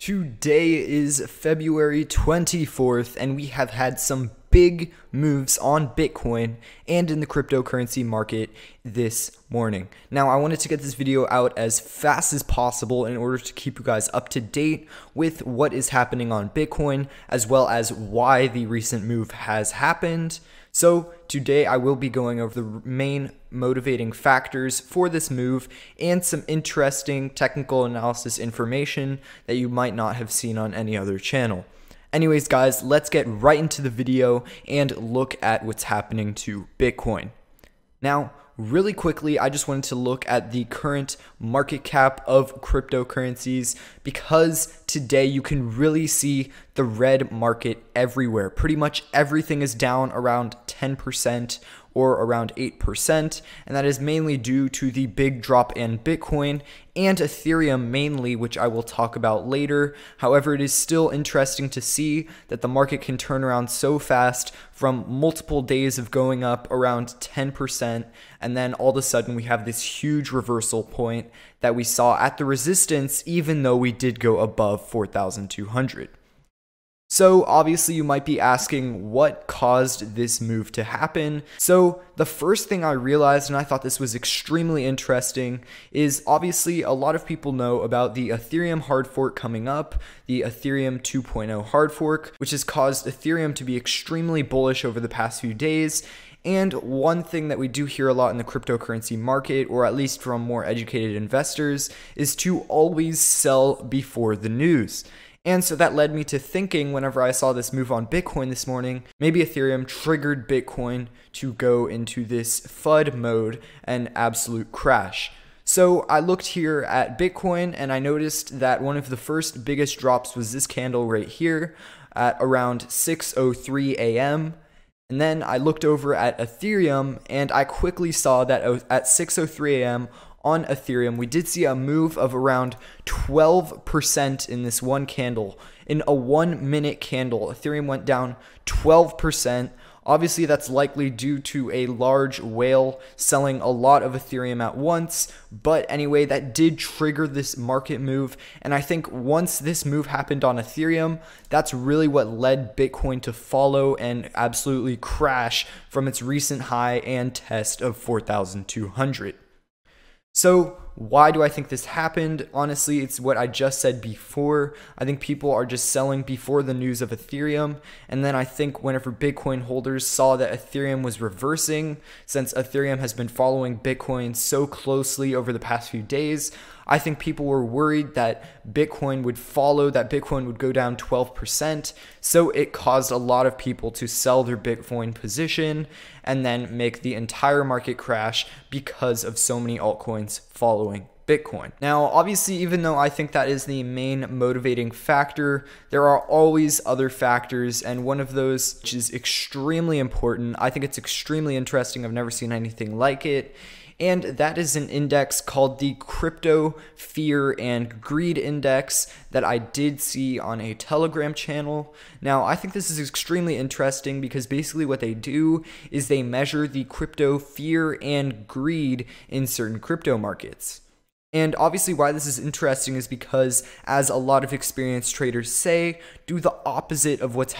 Today is February 24th, and we have had some big moves on Bitcoin and in the cryptocurrency market this morning. Now, I wanted to get this video out as fast as possible in order to keep you guys up to date with what is happening on Bitcoin, as well as why the recent move has happened. So today I will be going over the main motivating factors for this move and some interesting technical analysis information that you might not have seen on any other channel. Anyways, guys, let's get right into the video and look at what's happening to Bitcoin. Now, really quickly, I just wanted to look at the current market cap of cryptocurrencies because today you can really see the red market everywhere. Pretty much everything is down around 10% or around 8%, and that is mainly due to the big drop in Bitcoin and Ethereum mainly, which I will talk about later. However, it is still interesting to see that the market can turn around so fast from multiple days of going up around 10%, and then all of a sudden we have this huge reversal point that we saw at the resistance, even though we did go above 4,200. So obviously you might be asking what caused this move to happen. So the first thing I realized, and I thought this was extremely interesting, is obviously a lot of people know about the Ethereum hard fork coming up, the Ethereum 2.0 hard fork, which has caused Ethereum to be extremely bullish over the past few days. And one thing that we do hear a lot in the cryptocurrency market, or at least from more educated investors, is to always sell before the news. And so that led me to thinking, whenever I saw this move on Bitcoin this morning, maybe Ethereum triggered Bitcoin to go into this FUD mode and absolute crash. So I looked here at Bitcoin and I noticed that one of the first biggest drops was this candle right here at around 6:03 a.m. And then I looked over at Ethereum and I quickly saw that at 6:03 a.m. on Ethereum, we did see a move of around 12% in this one candle. In a 1 minute candle, Ethereum went down 12%. Obviously, that's likely due to a large whale selling a lot of Ethereum at once. But anyway, that did trigger this market move. And I think once this move happened on Ethereum, that's really what led Bitcoin to follow and absolutely crash from its recent high and test of 4,200. So why do I think this happened? Honestly, it's what I just said before. I think people are just selling before the news of Ethereum. And then I think whenever Bitcoin holders saw that Ethereum was reversing, since Ethereum has been following Bitcoin so closely over the past few days, I think people were worried that Bitcoin would follow, that Bitcoin would go down 12%. So it caused a lot of people to sell their Bitcoin position and then make the entire market crash because of so many altcoins following Bitcoin. Now, obviously, even though I think that is the main motivating factor, there are always other factors, and one of those, which is extremely important, I think it's extremely interesting, I've never seen anything like it, and that is an index called the Crypto Fear and Greed Index that I did see on a Telegram channel. Now, I think this is extremely interesting because basically what they do is they measure the crypto fear and greed in certain crypto markets. And obviously why this is interesting is because, as a lot of experienced traders say, do the opposite of what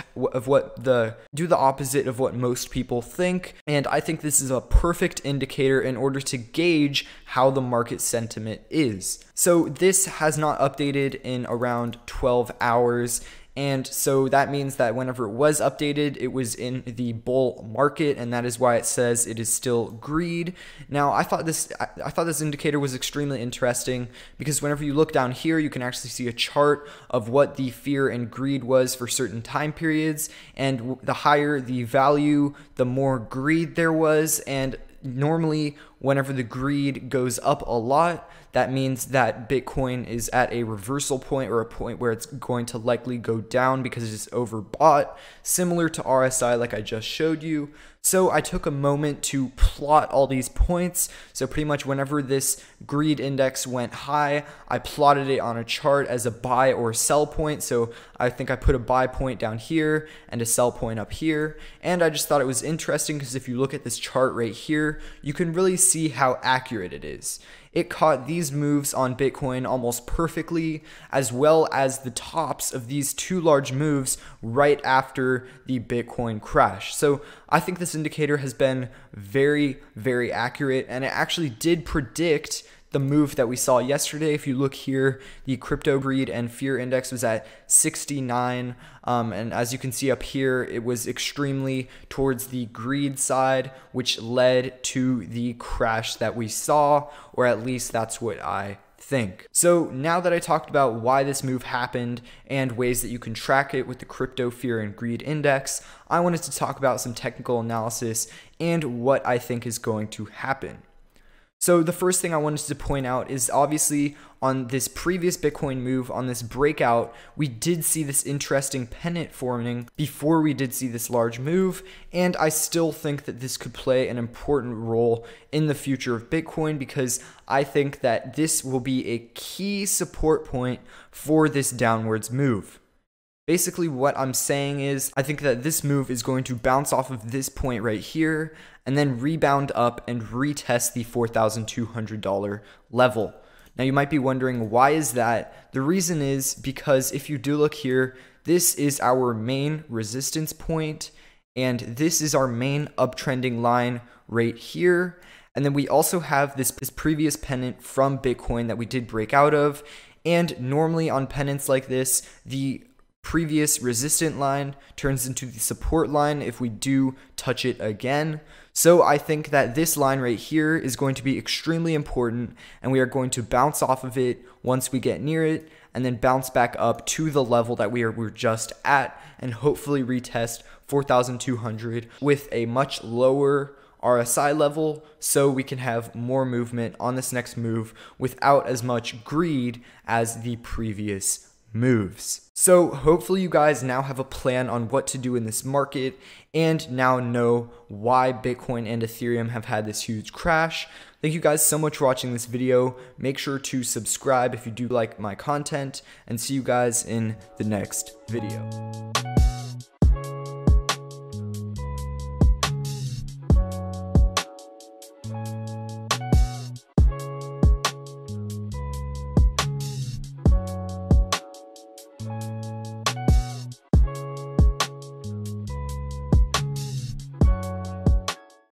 most people think. And I think this is a perfect indicator in order to gauge how the market sentiment is. So this has not updated in around 12 hours. And so that means that whenever it was updated, it was in the bull market, and that is why it says it is still greed. Now, I thought this indicator was extremely interesting because whenever you look down here, you can actually see a chart of what the fear and greed was for certain time periods, and the higher the value, the more greed there was. And normally, whenever the greed goes up a lot, that means that Bitcoin is at a reversal point, or a point where it's going to likely go down because it's overbought, similar to RSI like I just showed you. So I took a moment to plot all these points. So pretty much whenever this greed index went high, I plotted it on a chart as a buy or sell point. So I think I put a buy point down here and a sell point up here. And I just thought it was interesting because if you look at this chart right here, you can really see how accurate it is. it caught these moves on Bitcoin almost perfectly, as well as the tops of these two large moves right after the Bitcoin crash. So I think this indicator has been very, very accurate, and it actually did predict the move that we saw yesterday. If you look here, the crypto greed and fear index was at 69. And as you can see up here, it was extremely towards the greed side, which led to the crash that we saw, or at least that's what I think. So now that I talked about why this move happened and ways that you can track it with the crypto fear and greed index, I wanted to talk about some technical analysis and what I think is going to happen. So the first thing I wanted to point out is obviously on this previous Bitcoin move, on this breakout, we did see this interesting pennant forming before we did see this large move, and I still think that this could play an important role in the future of Bitcoin, because I think that this will be a key support point for this downwards move. Basically what I'm saying is I think that this move is going to bounce off of this point right here and then rebound up and retest the $4,200 level. Now you might be wondering, why is that? The reason is because if you do look here, this is our main resistance point and this is our main uptrending line right here. And then we also have this previous pennant from Bitcoin that we did break out of. And normally on pennants like this, the previous resistant line turns into the support line if we do touch it again. So I think that this line right here is going to be extremely important, and we are going to bounce off of it once we get near it, and then bounce back up to the level that we're just at, and hopefully retest 4,200 with a much lower RSI level, so we can have more movement on this next move without as much greed as the previous moves. So hopefully you guys now have a plan on what to do in this market and now know why Bitcoin and Ethereum have had this huge crash. Thank you guys so much for watching this video. Make sure to subscribe if you do like my content, and see you guys in the next video.